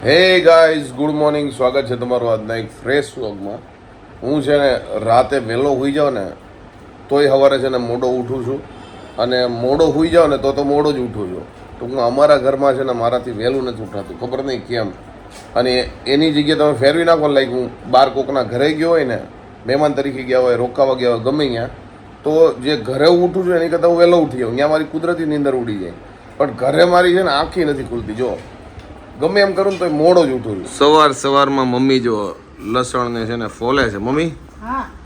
Hey guys, good morning. સ્વાગત છે તમારું આજના એક ફ્રેશ વ્લોગમાં. હું છે ને રાતે વહેલો સૂઈ જાઉં ને તોય સવારે છે ને મોડો ઉઠું છું, અને મોડો સૂઈ જાઉં ને તો મોડો જ ઉઠું છું. ટૂંકમાં અમારા ઘરમાં છે ને મારાથી વહેલું નથી ઉઠાતું, ખબર નહીં કેમ. અને એની જગ્યાએ તમે ફેરવી નાખો, લાઈક હું બહાર કોકના ઘરે ગયો હોય ને, મહેમાન તરીકે ગયા હોય, રોકાવા ગયા હોય, ગમે ત્યાં, તો જે ઘરે ઉઠું છું એની કરતાં હું વહેલો ઉઠી જાઉં. ત્યાં મારી કુદરતી નીંદર ઉડી જાય. પણ ઘરે મારી છે ને આંખી નથી ખુલતી. જો ગમે એમ કરું ને તો મોડો જ ઉઠું છું. સવારમાં મમ્મી જો લસણ ને છે ને ફોલે છે. મમ્મી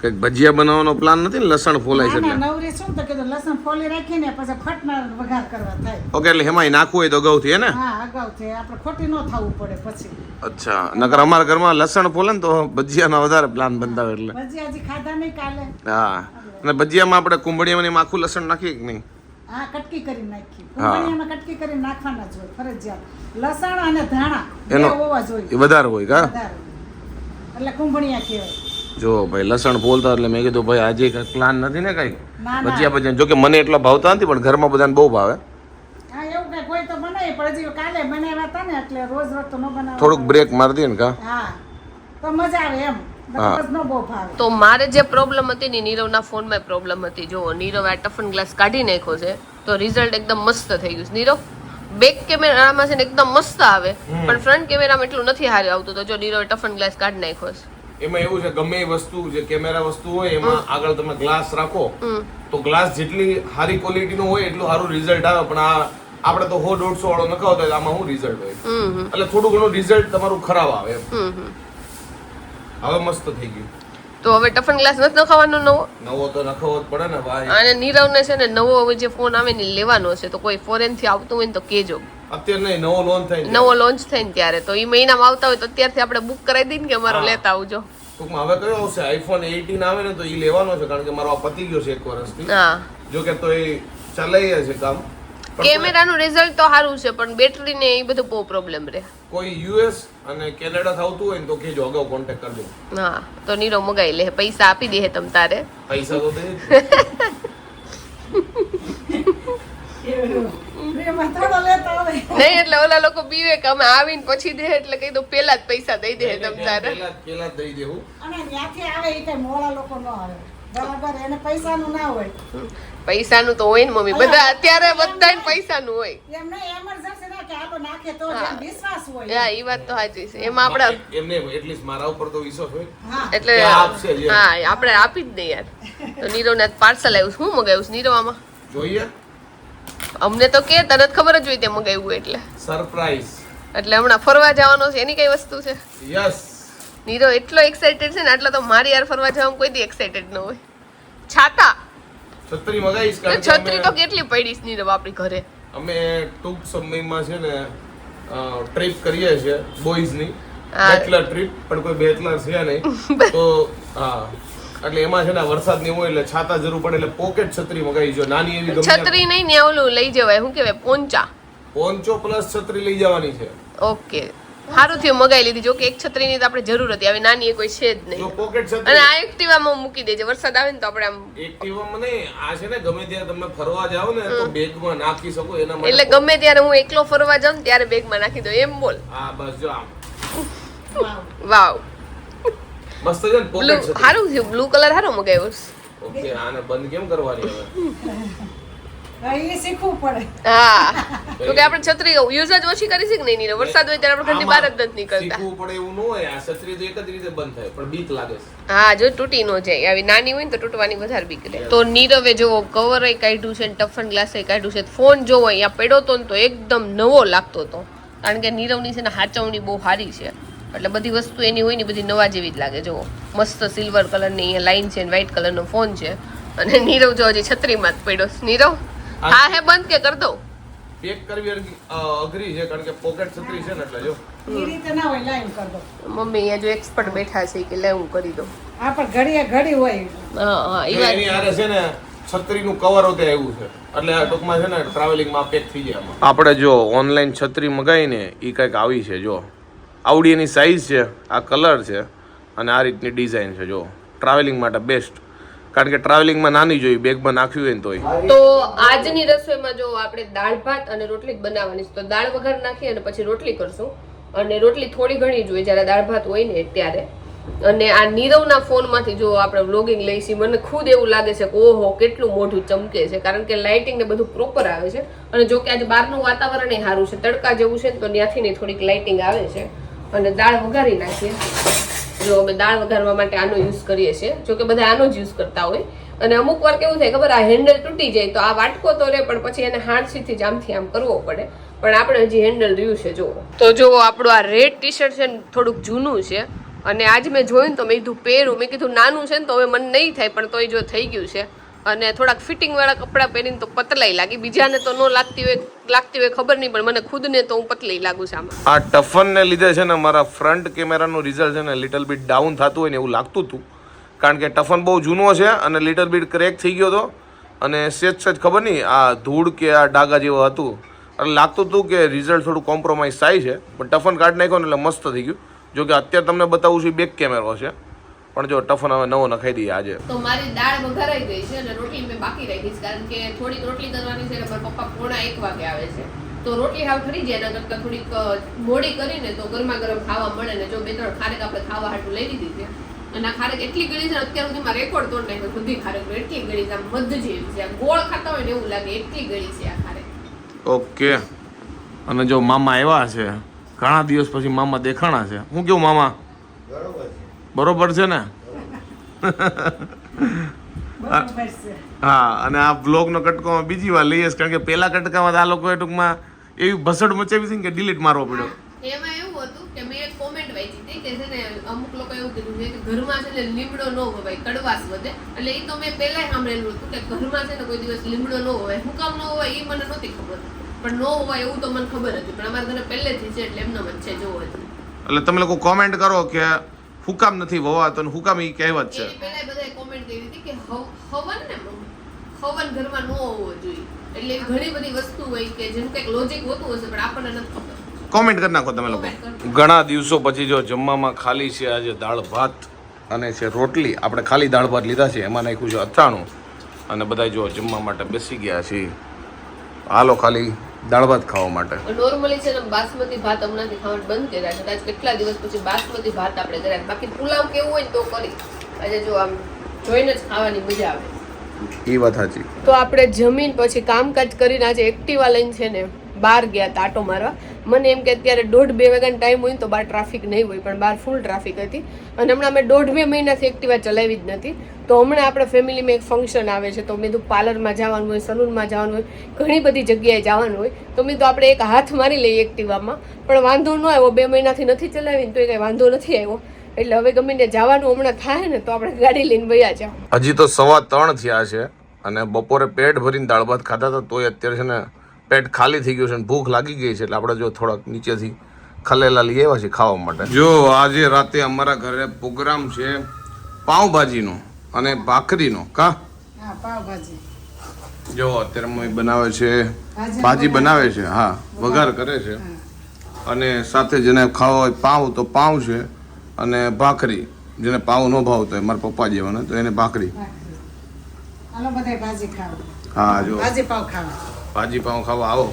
કઈક ભજીયા બનાવવાનો પ્લાન નથી ને? લસણ ફોલાય છે એટલે નવરી શું તો કીધું લસણ ફોલી રાખીને પછી ફટના વઘાર કરવા થાય. ઓકે, એટલે એમાં નાખવું હોય તો અગાઉથી હે ને? હા, અગાઉથી આપણે ખોટી ન થવું પડે પછી. અચ્છા, નકર અમારા ઘરમાં લસણ ફોલે ને તો ભજીયાનો વધારે પ્લાન બનતા હોય એટલે. ભજીયા હજી ખાધા નહીં કાલે. હા, અને ભજીયામાં આપણે કુંબળીયામાં આખું લસણ નાખીએ કે નહીં? હા, કટકી કરી નાખી. કુંબળીયામાં કટકી કરી નાખવાના જ હોય ફરજિયાત. લસણ અને ધાણા એનો હોવા જોઈએ. એ વધારે હોય કા? એટલે કુંબળિયા કહેવાય. જો ભાઈ લસણ ફોલતા એટલે મેં કીધું ભાઈ આજે કઈ પ્લાન નથી ને કઈ ના, ભજીયા. જો કે મને એટલા ભાવતા નથી, પણ ઘરમાં બધાને બહુ ભાવે. હા, એવું કઈ કોઈ તો બનાવે, પણ હજી કાલે બનાવ્યા હતા ને એટલે રોજ રોજ તો ન બનાવે. થોડુંક બ્રેક મારી દઈએ ને કા? હા, તો મજા આવે એમ. તો મારે જે પ્રોબ્લેમ હતી ને નીરવના ફોનમાં પ્રોબ્લેમ હતી. જો નીરવ આ ટફન ગ્લાસ કાઢી નાખ્યો છે તો રિઝલ્ટ એકદમ મસ્ત થઈ ગયું છે. નીરવ બેક કેમેરામાં છે ને એકદમ મસ્ત આવે, પણ ફ્રન્ટ કેમેરામાં એટલું નથી સારું આવતું. તો જો નીરવ ટફન ગ્લાસ કાઢી નાખ્યો છે. એમાં એવું છે, ગમે એ વસ્તુ જે કેમેરા વસ્તુ હોય એમાં આગળ તમે ગ્લાસ રાખો તો ગ્લાસ જેટલી સારી ક્વોલિટીનો હોય એટલું સારું રિઝલ્ટ આવે. પણ આ આપણે તો 100-150 વાળો નખાવતો હોય, આમાં શું રિઝલ્ટ હોય? એટલે થોડું ઘણું રિઝલ્ટ તમારું ખરાબ આવે એમ. હવે મસ્ત થઈ ગયું. તો હવે ટફન ગ્લાસ નથી નખાવાનો નવો તો નખાવવો જ પડે ને ભાઈ. અને નીરવને છે ને નવો હવે જે ફોન આવે ને લેવાનો છે. તો કોઈ ફોરેન થી આવતું હોય ને તો કેજો. અત્યારે નહીં, નવો લોન્ચ થાય, નવો લોન્ચ થાય ને ત્યારે તો એ મહિનામાં આવતા હોય તો અત્યારથી આપણે બુક કરાવી દઈએ કે અમારો લેતા આવજો. ટૂંકમાં હવે કયો આવશે? આઈફોન 18 આવે ને તો એ લેવાનો છે, કારણ કે મારો આ પતી ગયો છે 1 વર્ષથી. હા, જો કે તો એ ચલાઈ છે કામ. કેમેરાનું રિઝલ્ટ તો સારું છે, પણ બેટરી ને એ બધું બહુ પ્રોબ્લેમ રહે. કોઈ યુએસ અને કેનેડા આવતું હોય ને તો કેજો, અગાઉ કોન્ટેક્ટ કરજો. હા, તો નીરવ મગાઈ લે, પૈસા આપી દે તમ તારે. પૈસા તો દે. નહીં એટલે ઓલા લોકો પીવે કે અમે આવીને પછી દે, એટલે કહી દો પેલા જ પૈસા દઈ દે તમ તારે. પેલા જ દઈ દેવું. અને ત્યાંથી આવે એ કઈ મોળા લોકો ન આવે, બરાબર? એને પૈસાનું ના હોય. પૈસાનું તો હોય ને મમ્મી, બધા અત્યારે બધાને પૈસાનું હોય. એમ નહીં, એમરજન્સી ના કે આલો નાખે તો જેમ વિશ્વાસ હોય. હા, એ વાત તો સાચી છે. એમાં આપણે એમને એટલીસ્ટ મારા ઉપર તો વિશ્વાસ હોય. હા, એટલે હા આપણે આપી જ દઈએ યાર. તો નીરવને પાર્સલ આવ્યું. શું મગાવ્યું છે નીરવ આમાં? જોઈએ, અમને તો કે તરત ખબર જ હોય તે મગાવ્યું એટલે. સરપ્રાઈઝ. એટલે હમણાં ફરવા જવાનો છે, એની કઈ વસ્તુ છે? યસ. નીરવ એટલો એક્સાઇટેડ છે ને, આટલો તો મારી યાર ફરવા જવામાં કોઈ દી એક્સાઇટેડ ન હોય. છાતા છત્રી મગાઈશ, કારણ કે છત્રી તો કેટલી પડી છે નીરવ આપણી ઘરે. અમે ટૂંક સમયમાં છે ને ટ્રીપ કરીએ છીએ બોયઝની, બેચલર ટ્રીપ. પણ કોઈ બેચલર છે નહીં તો હા, એટલે એમાં છે ને વરસાદ નહીં હોય એટલે છાતા જરૂર પડે, એટલે પોકેટ છત્રી મગાવી જો. નાની એવી ગમે છત્રી નહીં ને ઓલું લઈ જવાય, શું કહેવાય, પોંચા. પોન્ચો પ્લસ છત્રી લઈ જવાની છે. ઓકે, સારું થયું મગાઈ લીધી. જો કે એક છત્રીની તો આપણે જરૂર હતી, આવી નાની એ કોઈ છે જ નહીં. જો પોકેટ છત્રી. અને આ એક્ટિવામાં મૂકી દેજે, વરસાદ આવે ને તો આપણે આમ એક્ટિવામાં નહીં, આ છે ને ગમે ત્યારે તમે ફરવા જાવ ને તો બેગમાં નાખી શકો એના માટે. એટલે ગમે ત્યારે હું એકલો ફરવા જાઉં ને ત્યારે બેગમાં નાખી દઉં, એમ બોલ. હા બસ જો આમ. વાવ, મસ્ત છે ને બ્લુ. પોકેટ છત્રી. સારું થયું, બ્લુ કલર સારો મગાવ્યો છે. ઓકે, આને બંધ કેમ કરવાની હવે? એ શીખવું પડે. હા, તો કે આપણે છત્રી યુઝ જ ઓછી કરી છે કે નહીં નીરવ? વરસાદ હોય ત્યારે આપણે ઘરની બહાર જ નથી નીકળતા. શીખવું પડે એવું ન હોય. આ છત્રી તો એક જ રીતે બંધ થાય, પણ બીક લાગે છે. હા, જો તૂટી ન જાય. આવી નાની હોય ને તો તૂટવાની વધારે બીક રહે. તો નીરવે જોવો કવર કાઢ્યું છે, ટફન ગ્લાસ કાઢ્યું છે. ફોન જોવો અહીંયા પડ્યો તો ને તો એકદમ નવો લાગતો હતો, કારણ કે નીરવની છે ને હાચવણી બહુ સારી છે. એટલે બધી વસ્તુ એની હોય ને બધી નવા જેવી જ લાગે. જુઓ મસ્ત સિલ્વર કલરની અહીંયા લાઈન છે, વ્હાઈટ કલરનો ફોન છે. અને નીરવ જો હજી છત્રીમાં જ પડ્યો. નીરવ હા હે બંધ કે કરી દઉં? પેક કરવી અઘરી છે, કારણ કે પોકેટ છત્રી છે ને એટલે જો એ રીતે ના હોય, લાઈન કર દો. મમ્મી અહીંયા જો એક્સપર્ટ બેઠા છે કે લે હું કરી દઉં. આ પણ ઘડીએ ઘડી હોય. હા હા, એ વાત. એની આરે છે ને છત્રીનું કવર હોતે આવ્યું છે, એટલે આ ટૂંકમાં છે ને ટ્રાવેલિંગમાં પેક થઈ જાય. આપણે જો ઓનલાઈન છત્રી મગાવીને એ કંઈક આવી છે. જો આવડી એની સાઈઝ છે, આ કલર છે અને આ રીતની ડિઝાઇન છે. જો ટ્રાવેલિંગ માટે બેસ્ટ, કારણ કે ટ્રાવેલિંગમાં નાની જોઈ, બેગમાં નાખ્યું હોય ને તોય. તો આજની રસોઈમાં જો આપણે દાળ ભાત અને રોટલી જ બનાવવાની છે. તો દાળ વઘાર નાખી અને પછી રોટલી કરશું. અને રોટલી થોડી ઘણી જોઈએ જ્યારે દાળ ભાત હોય ને ત્યારે. અને આ નીરવના ફોનમાંથી જો આપણે વ્લોગિંગ લઈશી, મને ખુદ એવું લાગે છે કે ઓહો કેટલું મોઢું ચમકે છે, કારણ કે લાઇટિંગ ને બધું પ્રોપર આવે છે. અને જો કે આજે બહારનું વાતાવરણ એ સારું છે, તડકા જેવું છે ને તો ત્યાંથી ને થોડીક લાઇટિંગ આવે છે. અને દાળ વઘારી નાખીએ. જો અમે દાળ વઘારવા માટે આનો યુઝ કરીએ છીએ, જો કે બધા આનો જ યુઝ કરતા હોય. અને અમુક વાર કેવું થાય ખબર, આ હેન્ડલ તૂટી જાય તો આ વાટકો તો રહે, પણ પછી એને હાણસીથી જ આમથી આમ કરવો પડે. પણ આપણે હજી હેન્ડલ રહ્યું છે. જુઓ તો જુઓ આપણું આ રેડ ટી શર્ટ છે ને થોડુંક જૂનું છે. અને આજ મેં જોયું ને તો મેં કીધું પહેરું, મેં કીધું નાનું છે ને તો હવે મને નહીં થાય, પણ તોય જો થઈ ગયું છે. અને થોડાક ફિટિંગ વાળા કપડાં પહેરીને તો પતલાઈ લાગી, બીજાને તો ન લાગતી હોય ખબર નહીં, પણ મને ખુદને તો હું પતલી લાગુ છું આમાં. આ ટફનને લીધે છે ને મારા ફ્રન્ટ કેમેરાનું રિઝલ્ટ છે ને લિટલ બીટ ડાઉન થતું હોય ને એવું લાગતું હતું, કારણ કે ટફન બહુ જૂનો છે અને લિટલ બીટ ક્રેક થઈ ગયો હતો. અને સેજ ખબર નહીં આ ધૂળ કે આ ડાઘા જેવું હતું, એટલે લાગતું હતું કે રિઝલ્ટ થોડું કોમ્પ્રોમાઇઝ થાય છે. પણ ટફન કાઢી નાખ્યો ને એટલે મસ્ત થઈ ગયું. જો કે અત્યારે તમને બતાવું છું બેક કેમેરો છે, પણ જો ટફન હવે નવો નખાઈ દઈએ આજે. તો મારી દાળ વઘારાઈ ગઈ છે અને રોટલી મેં બાકી રાખી છે, કારણ કે થોડીક રોટલી કરવાની છે. મારા પપ્પા 1:45 વાગે આવે છે, તો રોટલી હાવ ઠરી જાય એના કરતાં થોડીક મોડી કરીને તો ગરમા ગરમ ખાવા મળે ને. જો 2-3 ખારેક આપણે ખાવા હાટું લઈ લીધી છે. અને આ ખારેક એટલી ગળી છે અત્યાર સુધીમાં રેકોર્ડ તોડ નાખ્યો બધી ખારેક, એટલી ગળી છે, આમ મધ જેવી છે, ગોળ ખાતા હોય ને એવું લાગે એટલી ગળી છે આ ખારેક. ઓકે. અને જો મામા આવ્યા છે, ઘણા દિવસ પછી મામા દેખાણા છે. હું કેવું મામા, બરોબર છે ને? હા. અને આ બ્લોગનો કટકો બીજી વાર લઈએ, કારણ કે પેલા કટકામાં આ લોકોએ ટૂંકમાં એવી ભસડ મચાવી હતી કે ડિલીટ મારવો પડ્યો. એમાં એવું હતું કે મેં એક કોમેન્ટ વાંચી હતી કે છે ને અમુક લોકો એવું કીધું છે કે ઘરમાં છે ને લીમડો ન હોવાય, કડવાશ વધે. એટલે એ તો મેં પહેલા સાંભળેલું હતું કે ઘરમાં છે ને કોઈ દિવસ લીમડો ન હોવાય. હું કામ ન હોવાય એ મને નહોતી ખબર, પણ ન હોવાય એવું તો મને ખબર હતી. પણ અમારા ઘરે પહેલેથી છે એટલે એમનો જ છે જોવો. એટલે તમે લોકો કોમેન્ટ કરો કે હુકામ નથી વવાતો, હુકામ એ કહેવત છે. પહેલા બધાએ કોમેન્ટ કરી હતી કે હવન ઘરમાં ન હોવો જોઈએ. એટલે ઘણી બધી વસ્તુ હોય કે જેનું કંઈક લોજિક હોતું હશે, પણ આપણને નથી ખબર. કોમેન્ટ કરી નાખો તમે લોકો. ઘણા દિવસો પછી જો જમવામાં ખાલી છે આજે દાળ ભાત અને છે રોટલી. આપણે ખાલી દાળ ભાત લીધા છે, એમાં નાખ્યું છે અથાણું, અને બધા જો જમવા માટે બેસી ગયા છે. હાલો ખાલી દાળ ભાત ખાવા માટે. નોર્મલી છે ને બાસમતી ભાત હમણાંથી ખાવાનું બંધ કર્યા છે. આજ કેટલા દિવસ પછી બાસમતી ભાત આપણે કર્યા. બાકી પુલાવ કેવું હોય તો કરી. આજે જો આમ જોઈને જ ખાવાની મજા આવે. એ વાત સાચી. તો આપણે જમીન પછી કામકાજ કરીને આજે એક્ટિવા લઈને છે ને બહાર ગયા હતા આટો મારવા. મને એમ કે અત્યારે 1.5-2 વાગ્યાનો ટાઈમ હોય તો બહાર ટ્રાફિક નહીં હોય, પણ બહાર ફૂલ ટ્રાફિક હતી. અને હમણાં મેં 1.5-2 મહિનાથી એક્ટિવા ચલાવી જ નથી. તો હમણાં આપણે ફેમિલીમાં એક ફંક્શન આવે છે, તો મેં તો પાર્લરમાં જવાનું હોય, સલૂનમાં જવાનું હોય, ઘણી બધી જગ્યાએ જવાનું હોય. તો મેં તો આપણે એક હાથ મારી લઈએ એક્ટિવામાં, પણ વાંધો ન આવ્યો. 2 મહિનાથી નથી ચલાવી ને તો એ કંઈ વાંધો નથી આવ્યો. એટલે હવે ગમે ને જવાનું હમણાં થાય ને તો આપણે ગાડી લઈને વયા જાવ. હજી તો 3:15 થયા છે અને બપોરે પેટ ભરીને દાળ ભાત ખાધા હતા, તોય અત્યારે છે ને પેટ ખાલી થઈ ગયું છે અને ભૂખ લાગી ગઈ છે. એટલે આપણે જો થોડાક નીચેથી ખલેલા લઈ આવ્યા છે ખાવા માટે. જો આજે રાતે અમારા ઘરે પ્રોગ્રામ છે પાઉંભાજીનો અને ભાખરીનો. પાવભાજી જો અત્યારે મમ્મી બનાવે છે, ભાજી બનાવે છે, હા વઘાર કરે છે. અને સાથે જેને ખાવા હોય પાઉં તો પાઉં છે, અને ભાખરી જેને પાઉં ન ભાવતો હોય મારા પપ્પા જેવાને તો એને ભાખરી. હાલો બધાય ભાજી ખાવા. હા જો ભાજી પાવ ખાવા. ભાજી પાઉં ખાવા આવો,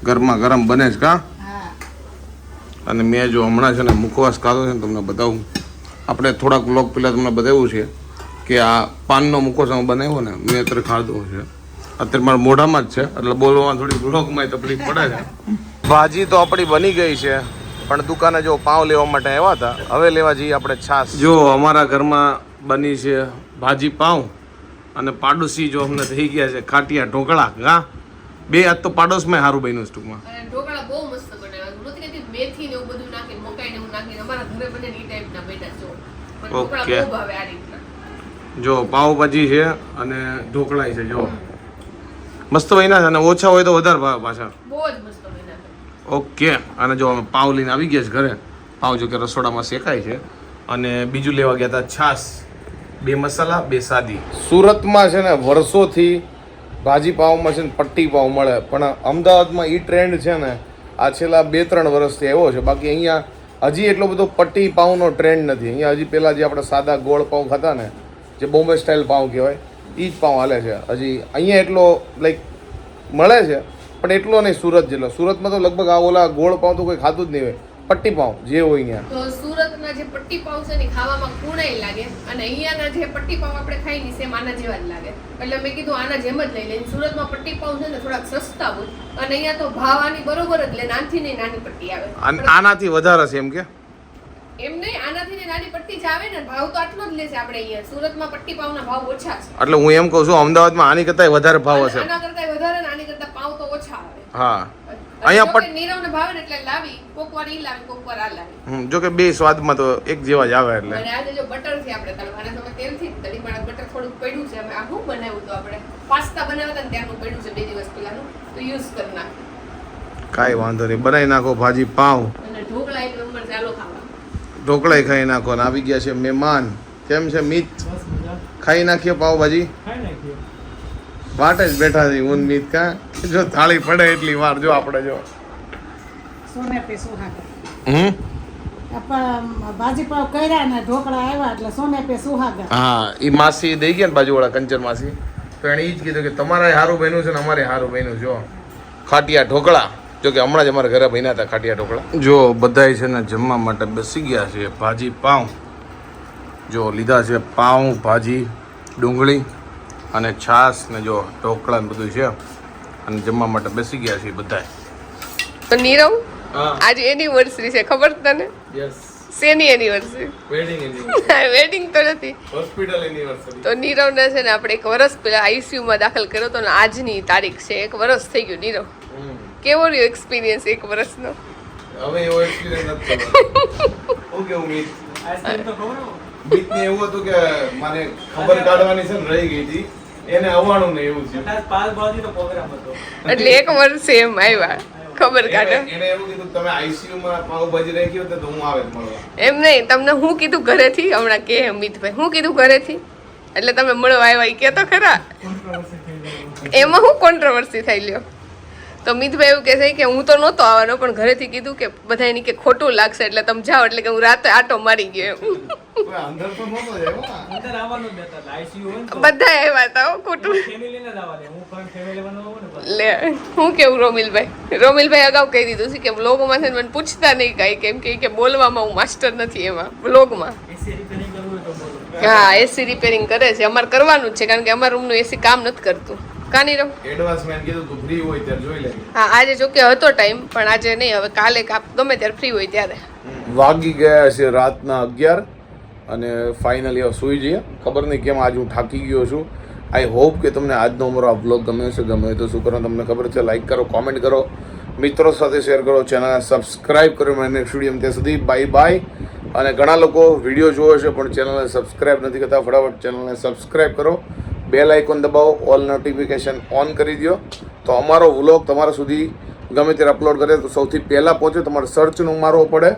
ગરમા ગરમ બને છે. કા અને મેં જો હમણાં છે ને મુખવાસ ખાધો છે ને તમને બતાવું. આપણે થોડાક વ્લોગ પહેલાં તમને બતાવ્યું છે કે આ પાનનો મુખવાસ અમે બનાવ્યો ને, મેં અત્યારે ખાધો છે. અત્યારે મારા મોઢામાં જ છે, એટલે બોલવામાં થોડી વ્લોગમાં તકલીફ પડે છે. ભાજી તો આપણી બની ગઈ છે, પણ દુકાને જો પાઉં લેવા માટે આવ્યા હતા. હવે લેવા જઈએ આપણે છાશ. જો અમારા ઘરમાં બની છે ભાજી પાઉં, અને પાડોશી જો અમને થઈ ગયા છે ખાટિયા ઢોકળા. હા, 2 આજ તો પાડોશમાં સારું બન્યું છે ટૂંકમાં. ઢોકળા બહુ મસ્ત બનાવ્યા. નથી કહેતી મેથી ને એવું બધું નાખીને, મકાઈ ને એવું નાખીને અમારા ઘરે બને એ ટાઈપના બન્યા છે. પણ ઢોકળા બહુ ભાવે આ રીતના. જો પાવભાજી છે અને ઢોકળા છે. જો મસ્ત બન્યા છે, અને ઓછા હોય તો વધારે ભાવે પાછા. બહુ જ મસ્ત બન્યા. ઓકે. અને જો અમે પાવ લઈને આવી ગયા છે ઘરે. પાવ જો કે રસોડામાં શેકાય છે. અને બીજું લેવા ગયા હતા છાશ. 2 મસાલા 2 સાદી. સુરતમાં છે ને વર્ષોથી ભાજી પાઉંમાં છે ને પટ્ટી પાઉં મળે, પણ અમદાવાદમાં એ ટ્રેન્ડ છે ને આ છેલ્લા 2-3 વર્ષથી આવ્યો છે. બાકી અહીંયા હજી એટલો બધો પટ્ટી પાઉંનો ટ્રેન્ડ નથી. અહીંયા હજી પહેલાં જે આપણે સાદા ગોળ પાઉં ખાતા ને, જે બોમ્બે સ્ટાઇલ પાઉં કહેવાય, એ જ પાઉં હાલે છે. હજી અહીંયા એટલો લાઈક મળે છે, પણ એટલો નહીં સુરત જેટલો. સુરતમાં તો લગભગ આ ઓલા ગોળ પાઉં તો કોઈ ખાતું જ નહીં હોય. પટ્ટી પાઉં જે હોય અહીંયા. તો સુરતના જે પટ્ટી પાઉં છે ને ખાવામાં કુણાઈ લાગે અને અહીંયાના જે પટ્ટી પાઉં આપણે ખાઈ ની સેમ આના જેવા જ લાગે. એટલે મેં કીધું આના જેમ જ લઈ લઈને. સુરતમાં પટ્ટી પાઉં છે ને થોડાક સસ્તા હોય અને અહીંયા તો ભાવ આની બરોબર જ લે, નાનથી ને નાની પટ્ટી આવે. આનાથી વધારે છે એમ કે? એમ નહીં, આનાથી ને નાની પટ્ટી જ આવે ને, ભાવ તો આટલો જ લેશે આપણે અહીંયા. સુરતમાં પટ્ટી પાઉંના ભાવ ઓછા છે. એટલે હું એમ કહું છું અમદાવાદમાં આની કરતા વધારે ભાવ હશે. આના કરતા વધારે ને આની કરતા પાઉં તો ઓછા આવે. હા અહીંયા નીરવને ભાવે ને એટલે લાવી, કોકવાર ઈ લાવી, કોકવાર આ લાવી. જો કે બે સ્વાદમાં તો એક જેવા જ આવે. એટલે અને આજે જો બટર થી આપણે તળવાના, તમે તેલથી જ તળી, પણ બટર થોડુંક પડ્યું છે. અમે આ શું બનાવ્યું તો આપણે પાસ્તા બનાવ્યા હતા ને ત્યાંનું પડ્યું છે 2 દિવસ પહેલાનું, તો યુઝ કરી નાખ. કાંઈ વાંધો નહીં, બનાવી નાખો ભાજી પાઉં અને ઢોકળા એક નંબર, ચાલો ખાવા. ઢોકળાઈ ખાઈ નાખો ને આવી ગયા છે મહેમાન. કેમ છે મિત? ખાઈ નાખીએ પાવભાજી? વાટે જ બેઠા છે ઊન મિત. કા જો થાળી પડે એટલી વાર જો આપણે જો સોને પે સુહાગા. ભાજી પાવ કર્યા ને ઢોકળા આવ્યા એટલે સોને પે સુહાગા. હા ઈ માસી દઈ ગયા ને બાજુવાળા કંચર માસી, તો એને ઈ જ કીધું કે તમારે હારું બન્યું છે ને અમારે હારું બન્યું. જો ખાટિયા ઢોકળા, જો કે હમણાં જ અમારા ઘરે બન્યા હતા ખાટિયા ઢોકળા. જો બધાય છે ને જમવા માટે બેસી ગયા છે. ભાજી પાઉં જો લીધા છે, પાઉં ભાજી ડુંગળી અને છાશ ને જો ઢોકળા ને બધું છે, અને જમવા માટે બેસી ગયા છે બધાય. તો નીરવ આજે એનિવર્સરી છે, ખબર તને? યસ. શેની એનિવર્સરી? Wedding anniversary. વેડિંગ તો નથી, હોસ્પિટલ એનિવર્સરી. તો નીરવને છે ને આપણે 1 વર્ષ પહેલા ICU માં દાખલ કર્યો તો ને આજની તારીખ છે 1 વર્ષ થઈ ગયું. નીરવ કેવો રહ્યો એક્સપિરિયન્સ 1 વર્ષનો? હવે એવો એક્સપિરિયન્સ નથી થયો. ઓકે ઉમીદ આઈસ્ક્રીમ તો ખબર બીતને એવું હતું કે મને ખબર કાઢવાની છે ને રહી ગઈ હતી, એને આવવાનું ને એવું છે. પાલભાજી નો પ્રોગ્રામ હતો એટલે 1 વર્ષ એમ આવ્યા ખબર કાઢો. એને એવું કીધું તમે ICU માં પાવભાજી રાખી હોત તો હું આવે મળવા. એમ નહીં, તમને હું કીધું ઘરેથી હમણાં કે અમિતભાઈ, હું કીધું ઘરેથી એટલે તમે મળવા આવ્યા ઈ કે તો ખરા. એમાં હું કોન્ટ્રોવર્સી થઈ લ્યો. તો મિતભાઈ એવું કહે છે કે હું તો નહોતો આવવાનો, પણ ઘરેથી કીધું કે બધા એની કે ખોટું લાગશે એટલે તમે જાઓ, એટલે કે હું રાતે આટો મારી ગયો એમ. અંદર તો નહોતો આવ્યો. અંદર આવવાનું જ નતા. ICU હોય ને બધા આવ્યા હતા હો, ખોટું ફેમિલી ને જ આવવા દે. હું પણ ફેમિલી માં હોઉં ને. લે. હું કેવું રોમિલભાઈ અગાઉ કહી દીધું છે કે વ્લોગમાં છે ને મને પૂછતા નહીં કાંઈ, કેમ કે બોલવામાં હું માસ્ટર નથી એમાં વ્લોગમાં. AC રિપેરિંગ કરવું હોય તો બોલો. હા AC રિપેરિંગ કરે છે, અમારે કરવાનું જ છે, કારણ કે અમારા રૂમનું AC કામ નથી કરતું. કાની રહો એડવાન્સમેન્ટ કીધું તું ફ્રી હોય ત્યારે જોઈ લેજે. હા આજે જો કે હતો ટાઈમ, પણ આજે નહીં, હવે કાલે ગમે ત્યારે ફ્રી હોય ત્યારે. વાગી ગયા છે રાતના 11 અને ફાઇનલી હવે સૂઈ જઈએ. ખબર નહીં કેમ આજ હું થાકી ગયો છું. આઈ હોપ કે તમને આજનો અમારો આ બ્લોગ ગમે છે. ગમે તો શું કરો તમને ખબર છે, લાઈક કરો, કોમેન્ટ કરો, મિત્રો સાથે શેર કરો, ચેનલને સબસ્ક્રાઈબ કરો. મને નેક્સ્ટ વિડીયો ત્યાં સુધી બાય બાય. અને ઘણા લોકો વિડીયો જોવે છે પણ ચેનલને સબસ્ક્રાઈબ નથી કરતા, ફટાફટ ચેનલને સબસ્ક્રાઈબ કરો, બેલ આઇકોન દબાવો, ઓલ નોટિફિકેશન ઓન કરી દો, તો અમારો વ્લોગ તમારા સુધી ગમે ત્યારે અપલોડ કરે તો સૌથી પહેલાં પહોંચે. તમારે સર્ચનું મારવો પડે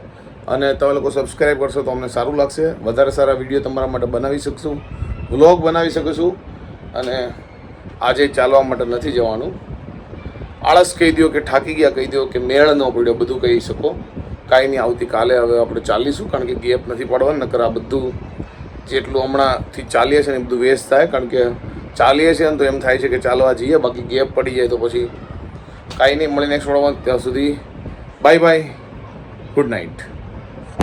અને તમે લોકો સબસ્ક્રાઈબ કરશો તો અમને સારું લાગશે. વધારે સારા વિડીયો તમારા માટે બનાવી શકશું, વ્લોગ બનાવી શકીશું. અને આજે ચાલવા માટે નથી જવાનું. આળસ કહી દો કે થાકી ગયા કહી દો કે મેળ ન પડ્યો, બધું કહી શકો. કાંઈ નહીં, આવતીકાલે હવે આપણે ચાલીશું, કારણ કે ગેપ નથી પાડવાનું. નકર આ બધું જેટલું હમણાંથી ચાલીએ છે ને એ બધું વેસ્ટ થાય, કારણ કે ચાલીએ છીએ ને તો એમ થાય છે કે ચાલવા જઈએ, બાકી ગેપ પડી જાય તો પછી કાંઈ નહીં. મળી નેક્સ્ટ વિડીયોમાં, ત્યાં સુધી બાય બાય, ગુડ નાઇટ.